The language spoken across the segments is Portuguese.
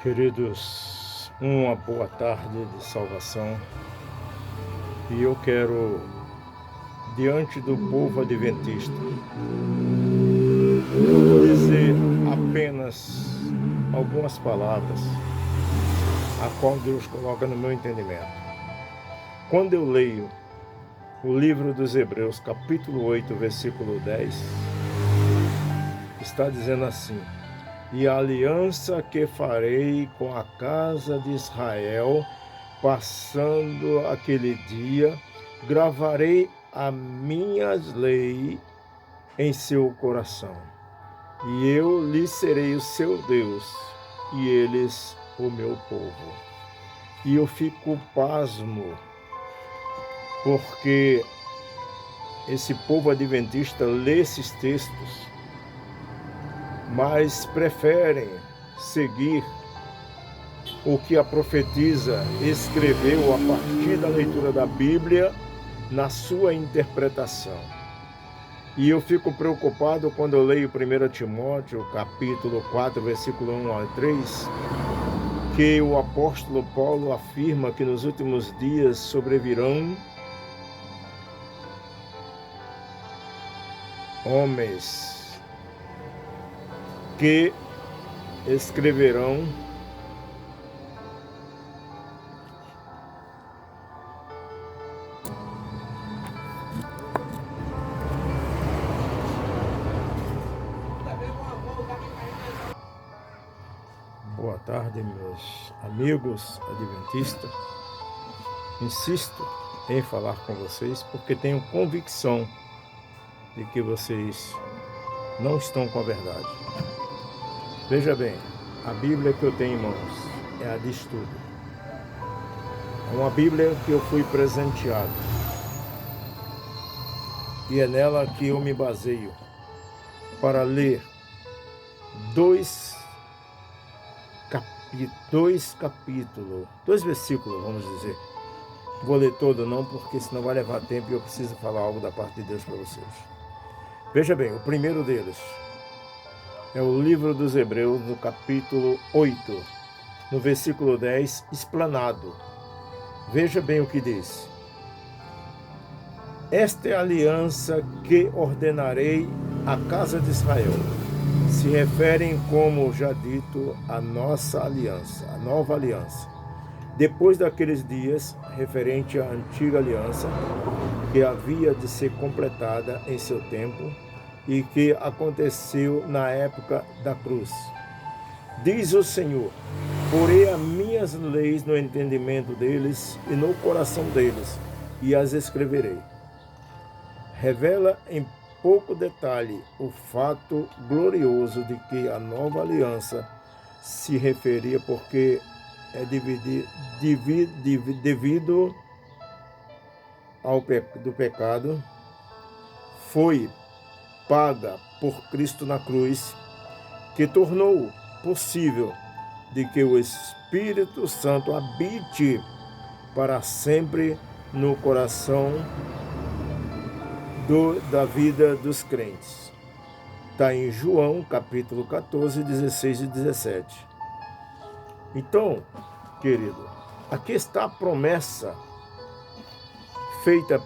Queridos, uma boa tarde de salvação. E eu quero, diante do povo adventista, dizer apenas algumas palavras, a qual Deus coloca no meu entendimento. Quando eu leio o livro dos Hebreus, capítulo 8, versículo 10, está dizendo assim: e a aliança que farei com a casa de Israel, passando aquele dia, gravarei as minhas leis em seu coração. E eu lhes serei o seu Deus, e eles o meu povo. E eu fico pasmo, porque esse povo adventista lê esses textos, mas preferem seguir o que a profetisa escreveu a partir da leitura da Bíblia na sua interpretação. E eu fico preocupado quando eu leio 1 Timóteo, capítulo 4, versículo 1 a 3, que o apóstolo Paulo afirma que nos últimos dias sobrevirão homens que escreverão Boa tarde, meus amigos adventistas. Insisto em falar com vocês porque tenho convicção de que vocês não estão com a verdade. Veja bem, a Bíblia que eu tenho em mãos é a de estudo. É uma Bíblia que eu fui presenteado. E é nela que eu me baseio para ler dois versículos, vamos dizer. Vou ler todo não, porque senão vai levar tempo e eu preciso falar algo da parte de Deus para vocês. Veja bem, o primeiro deles é o livro dos Hebreus, no capítulo 8, no versículo 10, explanado. Veja bem o que diz: esta é a aliança que ordenarei à casa de Israel. Se referem, como já dito, à nossa aliança, a nova aliança. Depois daqueles dias, referente à antiga aliança, que havia de ser completada em seu tempo e que aconteceu na época da cruz. Diz o Senhor: porei as minhas leis no entendimento deles e no coração deles, e as escreverei. Revela em pouco detalhe o fato glorioso de que a nova aliança se referia, porque é devido ao do pecado, foi paga por Cristo na cruz, que tornou possível de que o Espírito Santo habite para sempre no coração da vida dos crentes. Está em João, capítulo 14, 16 e 17. Então, querido, aqui está a promessa feita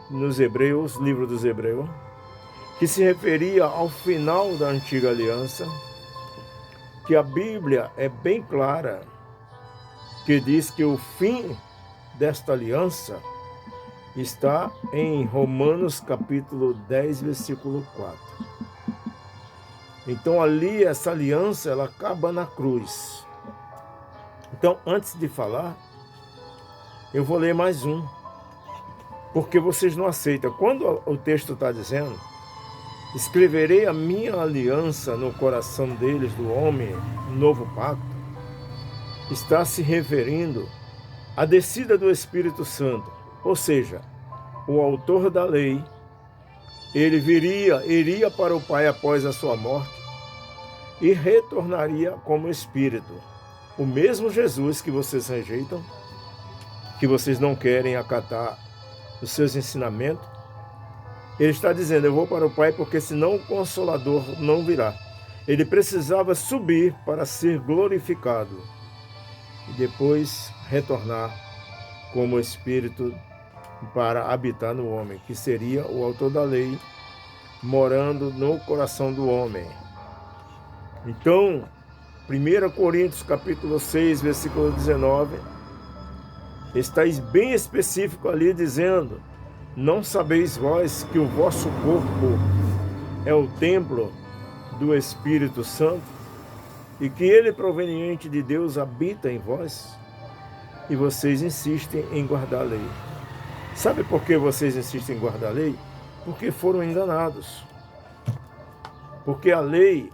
nos Hebreus, livro dos Hebreus, que se referia ao final da antiga aliança, que a Bíblia é bem clara, que diz que o fim desta aliança está em Romanos capítulo 10, versículo 4. Então ali essa aliança ela acaba na cruz. Então antes de falar, eu vou ler mais um, porque vocês não aceitam. Quando o texto está dizendo: escreverei a minha aliança no coração deles, do homem, novo pacto, está se referindo à descida do Espírito Santo. Ou seja, o autor da lei, ele iria para o Pai após a sua morte e retornaria como Espírito. O mesmo Jesus que vocês rejeitam, que vocês não querem acatar os seus ensinamentos, ele está dizendo: eu vou para o Pai porque senão o Consolador não virá. Ele precisava subir para ser glorificado e depois retornar como Espírito para habitar no homem, que seria o autor da lei, morando no coração do homem. Então, 1 Coríntios capítulo 6, versículo 19, está bem específico ali dizendo: não sabeis vós que o vosso corpo é o templo do Espírito Santo e que ele, proveniente de Deus, habita em vós? E vocês insistem em guardar a lei. Sabe por que vocês insistem em guardar a lei? Porque foram enganados. Porque a lei,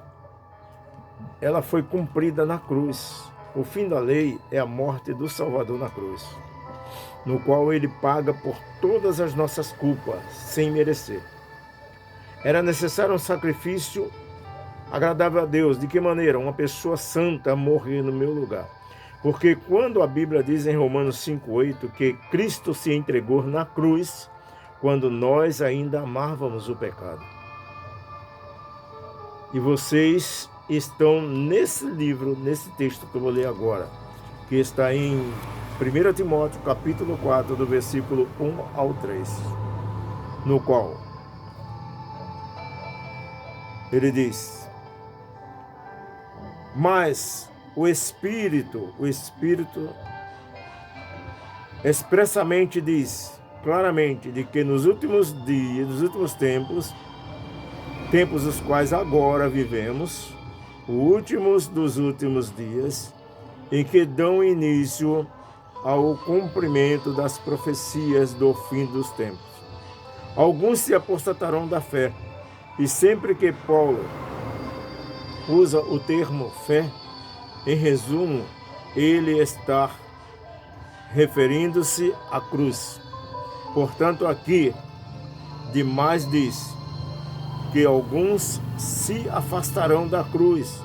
ela foi cumprida na cruz. O fim da lei é a morte do Salvador na cruz, no qual ele paga por todas as nossas culpas, sem merecer. Era necessário um sacrifício agradável a Deus. De que maneira? Uma pessoa santa morrer no meu lugar. Porque quando a Bíblia diz em Romanos 5,8 que Cristo se entregou na cruz, quando nós ainda amávamos o pecado. E vocês estão nesse livro, nesse texto que eu vou ler agora, que está em 1 Timóteo, capítulo 4, do versículo 1 ao 3, no qual ele diz: mas o Espírito expressamente diz claramente de que nos últimos dias, nos últimos tempos os quais agora vivemos, os últimos dos últimos dias, em que dão início ao cumprimento das profecias do fim dos tempos. Alguns se apostatarão da fé, e sempre que Paulo usa o termo fé, em resumo, ele está referindo-se à cruz. Portanto, aqui, demais diz que alguns se afastarão da cruz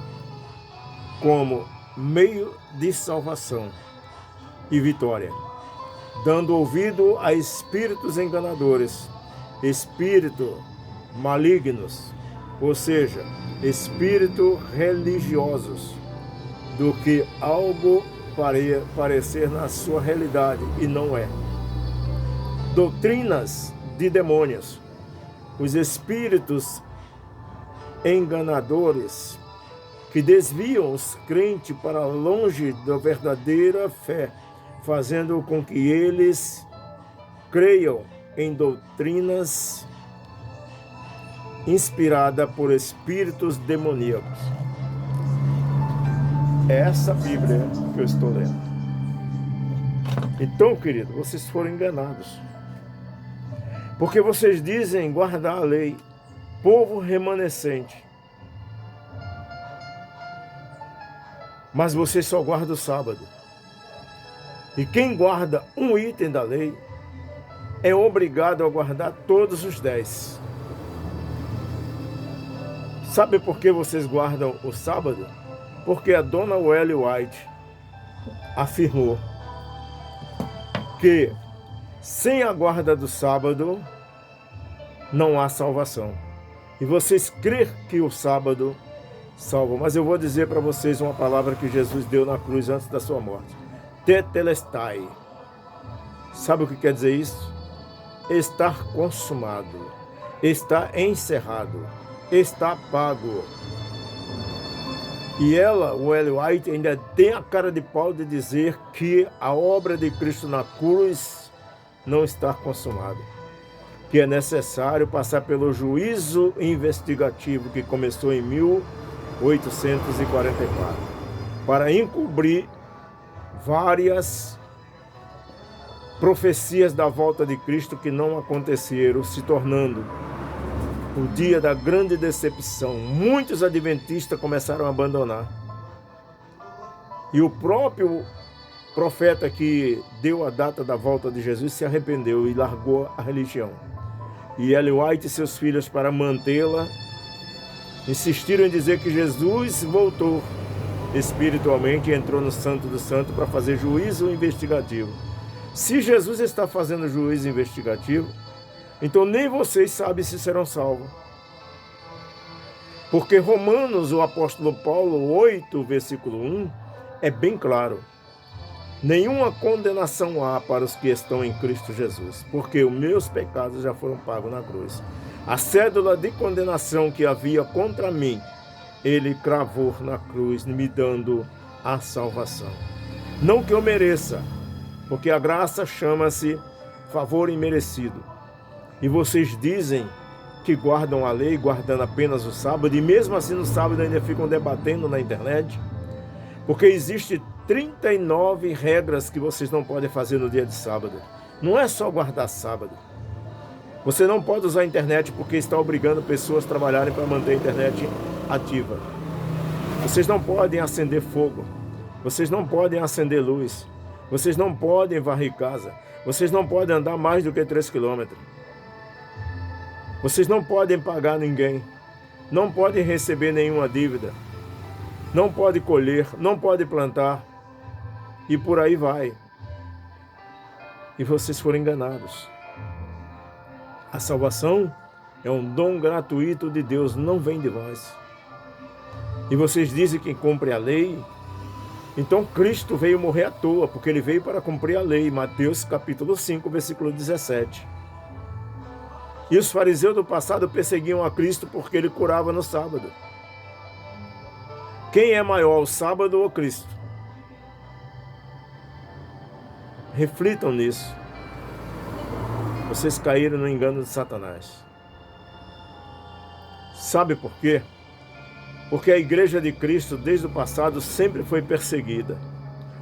como meio de salvação e vitória, dando ouvido a espíritos enganadores, espíritos malignos, ou seja, espíritos religiosos, do que algo parecer na sua realidade e não é. Doutrinas de demônios. Os espíritos enganadores que desviam os crentes para longe da verdadeira fé, fazendo com que eles creiam em doutrinas inspiradas por espíritos demoníacos. É essa Bíblia que eu estou lendo. Então, querido, vocês foram enganados. Porque vocês dizem guardar a lei, povo remanescente. Mas vocês só guardam o sábado. E quem guarda um item da lei é obrigado a guardar todos os 10. Sabe por que vocês guardam o sábado? Porque a dona Ellen White afirmou que sem a guarda do sábado não há salvação. E vocês creem que o sábado salva. Mas eu vou dizer para vocês uma palavra que Jesus deu na cruz antes da sua morte. Tetelestai. Sabe o que quer dizer isso? Estar consumado. Está encerrado. Está pago. E ela, o Ellen White, ainda tem a cara de pau de dizer que a obra de Cristo na cruz não está consumada. Que é necessário passar pelo juízo investigativo que começou em 1844, para encobrir várias profecias da volta de Cristo que não aconteceram, se tornando o dia da grande decepção. Muitos adventistas começaram a abandonar. E o próprio profeta que deu a data da volta de Jesus se arrependeu e largou a religião. E Ellen White e seus filhos, para mantê-la, insistiram em dizer que Jesus voltou espiritualmente e entrou no Santo do Santo para fazer juízo investigativo. Se Jesus está fazendo juízo investigativo, então nem vocês sabem se serão salvos. Porque Romanos, o apóstolo Paulo 8, versículo 1, é bem claro. Nenhuma condenação há para os que estão em Cristo Jesus, porque os meus pecados já foram pagos na cruz. A cédula de condenação que havia contra mim, ele cravou na cruz, me dando a salvação. Não que eu mereça, porque a graça chama-se favor imerecido. E vocês dizem que guardam a lei, guardando apenas o sábado, e mesmo assim no sábado ainda ficam debatendo na internet, porque existe 39 regras que vocês não podem fazer no dia de sábado. Não é só guardar sábado. Você não pode usar a internet porque está obrigando pessoas a trabalharem para manter a internet ativa. Vocês não podem acender fogo. Vocês não podem acender luz. Vocês não podem varrer casa. Vocês não podem andar mais do que 3 quilômetros. Vocês não podem pagar ninguém. Não podem receber nenhuma dívida. Não podem colher. Não podem plantar. E por aí vai. E vocês foram enganados. A salvação é um dom gratuito de Deus, não vem de vós. E vocês dizem que cumpre a lei. Então Cristo veio morrer à toa, porque ele veio para cumprir a lei. Mateus capítulo 5, versículo 17. E os fariseus do passado perseguiam a Cristo porque ele curava no sábado. Quem é maior, o sábado ou Cristo? Reflitam nisso. Vocês caíram no engano de Satanás. Sabe por quê? Porque a igreja de Cristo, desde o passado, sempre foi perseguida.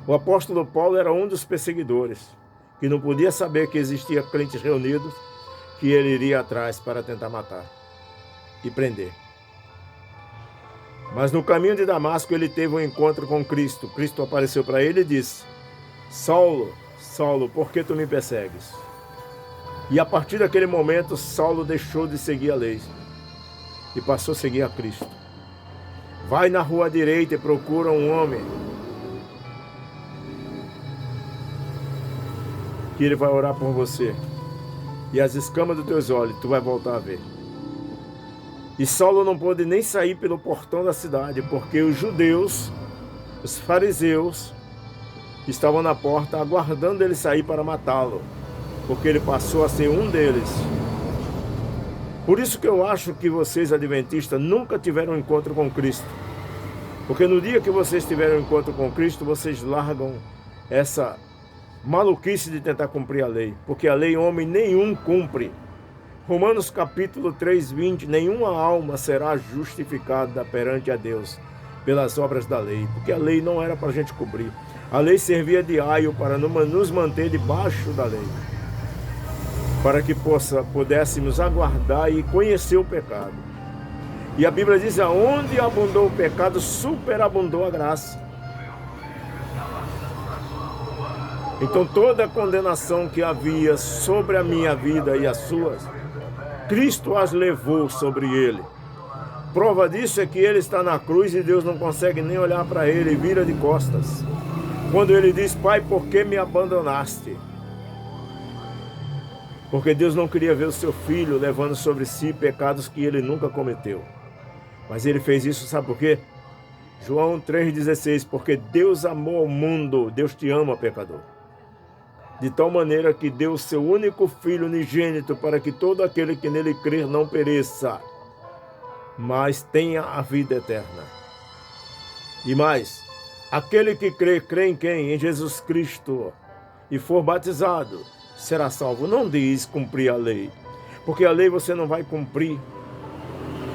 O apóstolo Paulo era um dos perseguidores, que não podia saber que existia crentes reunidos, que ele iria atrás para tentar matar e prender. Mas no caminho de Damasco ele teve um encontro com Cristo. Cristo apareceu para ele e disse: Saulo, Saulo, por que tu me persegues? E a partir daquele momento, Saulo deixou de seguir a lei e passou a seguir a Cristo. Vai na rua direita e procura um homem que ele vai orar por você. E as escamas dos teus olhos tu vai voltar a ver. E Saulo não pôde nem sair pelo portão da cidade, porque os judeus, os fariseus, estavam na porta aguardando ele sair para matá-lo, porque ele passou a ser um deles. Por isso que eu acho que vocês, adventistas, nunca tiveram um encontro com Cristo. Porque no dia que vocês tiverem um encontro com Cristo, vocês largam essa maluquice de tentar cumprir a lei. Porque a lei homem nenhum cumpre. Romanos capítulo 3, 20, nenhuma alma será justificada perante a Deus pelas obras da lei. Porque a lei não era para a gente cumprir. A lei servia de aio para nos manter debaixo da lei, para que pudéssemos aguardar e conhecer o pecado. E a Bíblia diz: aonde abundou o pecado, superabundou a graça. Então toda a condenação que havia sobre a minha vida e as suas, Cristo as levou sobre ele. Prova disso é que ele está na cruz e Deus não consegue nem olhar para ele e vira de costas. Quando ele diz: Pai, por que me abandonaste? Porque Deus não queria ver o seu filho levando sobre si pecados que ele nunca cometeu. Mas ele fez isso, sabe por quê? João 3,16, porque Deus amou o mundo, Deus te ama, pecador. De tal maneira que deu o seu único filho unigênito para que todo aquele que nele crer não pereça, mas tenha a vida eterna. E mais, aquele que crê em quem? Em Jesus Cristo, e for batizado, será salvo. Não diz cumprir a lei, porque a lei você não vai cumprir.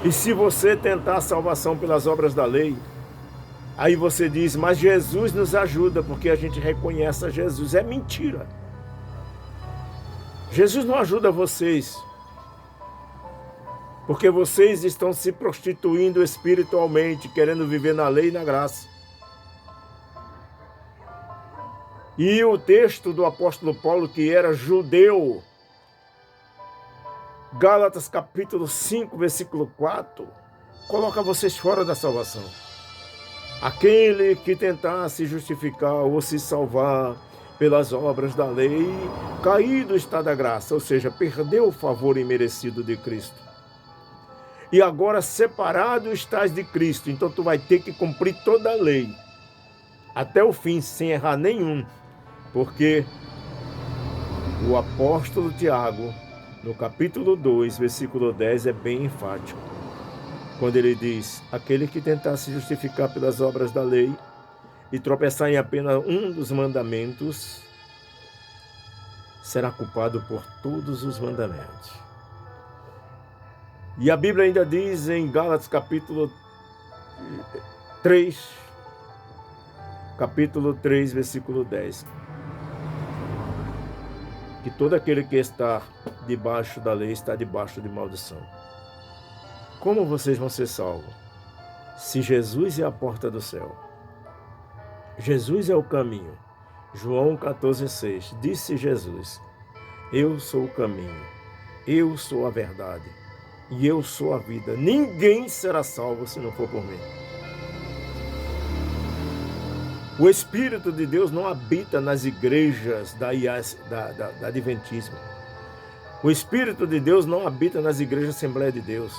E se você tentar a salvação pelas obras da lei, aí você diz: mas Jesus nos ajuda, porque a gente reconhece a Jesus. É mentira. Jesus não ajuda vocês, porque vocês estão se prostituindo espiritualmente, querendo viver na lei e na graça. E o texto do apóstolo Paulo, que era judeu, Gálatas capítulo 5, versículo 4, coloca vocês fora da salvação. Aquele que tentar se justificar ou se salvar pelas obras da lei, caído está da graça, ou seja, perdeu o favor imerecido de Cristo. e agora separado estás de Cristo. Então tu vai ter que cumprir toda a lei, até o fim, sem errar nenhum, porque o apóstolo Tiago, no capítulo 2, versículo 10, é bem enfático, quando ele diz: aquele que tentar se justificar pelas obras da lei e tropeçar em apenas um dos mandamentos, será culpado por todos os mandamentos. E a Bíblia ainda diz em Gálatas capítulo 3, versículo 10, que todo aquele que está debaixo da lei está debaixo de maldição. Como vocês vão ser salvos? Se Jesus é a porta do céu, Jesus é o caminho. João 14,6, disse Jesus: eu sou o caminho, eu sou a verdade e eu sou a vida. Ninguém será salvo se não for por mim. O Espírito de Deus não habita nas igrejas da Adventismo. O Espírito de Deus não habita nas igrejas Assembleia de Deus.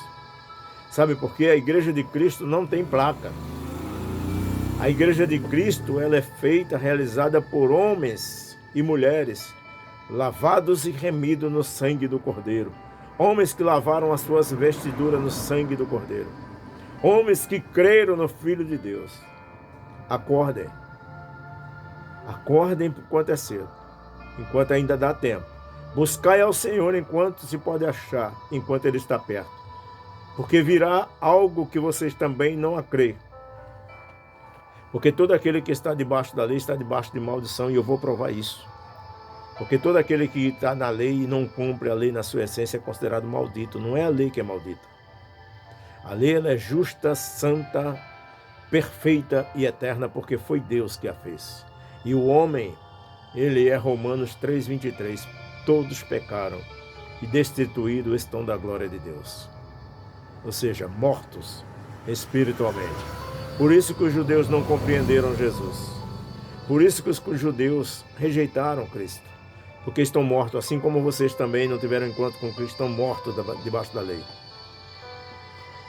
Sabe por quê? A igreja de Cristo não tem placa. A igreja de Cristo, ela é feita, realizada por homens e mulheres lavados e remidos no sangue do Cordeiro. Homens que lavaram as suas vestiduras no sangue do Cordeiro. Homens que creram no Filho de Deus. Acordem. Acordem enquanto é cedo, enquanto ainda dá tempo. Buscai ao Senhor enquanto se pode achar, enquanto Ele está perto. Porque virá algo que vocês também não acrêem. Porque todo aquele que está debaixo da lei está debaixo de maldição, e eu vou provar isso. Porque todo aquele que está na lei e não cumpre a lei na sua essência é considerado maldito. Não é a lei que é maldita. A lei, ela é justa, santa, perfeita e eterna, porque foi Deus que a fez. E o homem, ele é Romanos 3,23. Todos pecaram e destituídos estão da glória de Deus. Ou seja, mortos espiritualmente. Por isso que os judeus não compreenderam Jesus. Por isso que os judeus rejeitaram Cristo. Porque estão mortos, assim como vocês também não tiveram encontro com Cristo, estão mortos debaixo da lei.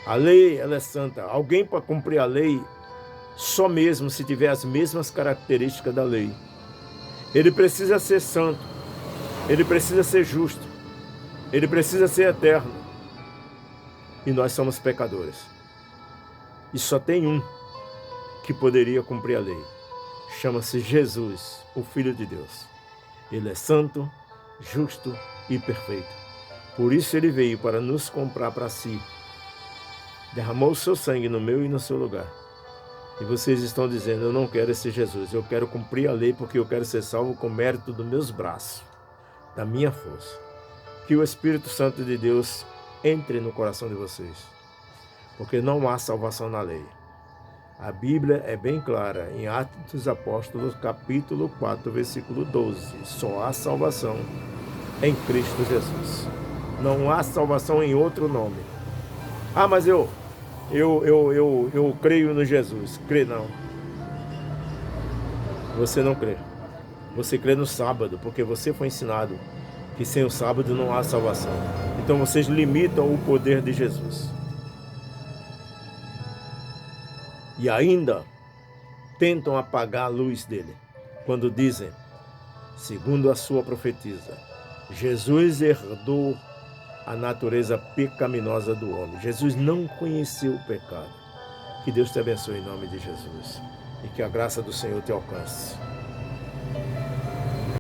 A lei, ela é santa. Alguém para cumprir a lei, só mesmo se tiver as mesmas características da lei. Ele precisa ser santo. Ele precisa ser justo. Ele precisa ser eterno. E nós somos pecadores. E só tem um que poderia cumprir a lei. Chama-se Jesus, o Filho de Deus. Ele é santo, justo e perfeito. Por isso ele veio para nos comprar para si. Derramou o seu sangue no meu e no seu lugar. E vocês estão dizendo: eu não quero esse Jesus. Eu quero cumprir a lei porque eu quero ser salvo com mérito dos meus braços, da minha força. Que o Espírito Santo de Deus entre no coração de vocês. Porque não há salvação na lei. A Bíblia é bem clara, em Atos dos Apóstolos, capítulo 4, versículo 12. Só há salvação em Cristo Jesus. Não há salvação em outro nome. Ah, mas eu creio no Jesus. Crê não. Você não crê. Você crê no sábado, porque você foi ensinado que sem o sábado não há salvação. Então vocês limitam o poder de Jesus. E ainda tentam apagar a luz dele, quando dizem, segundo a sua profetisa, Jesus herdou a natureza pecaminosa do homem. Jesus não conheceu o pecado. Que Deus te abençoe em nome de Jesus. E que a graça do Senhor te alcance.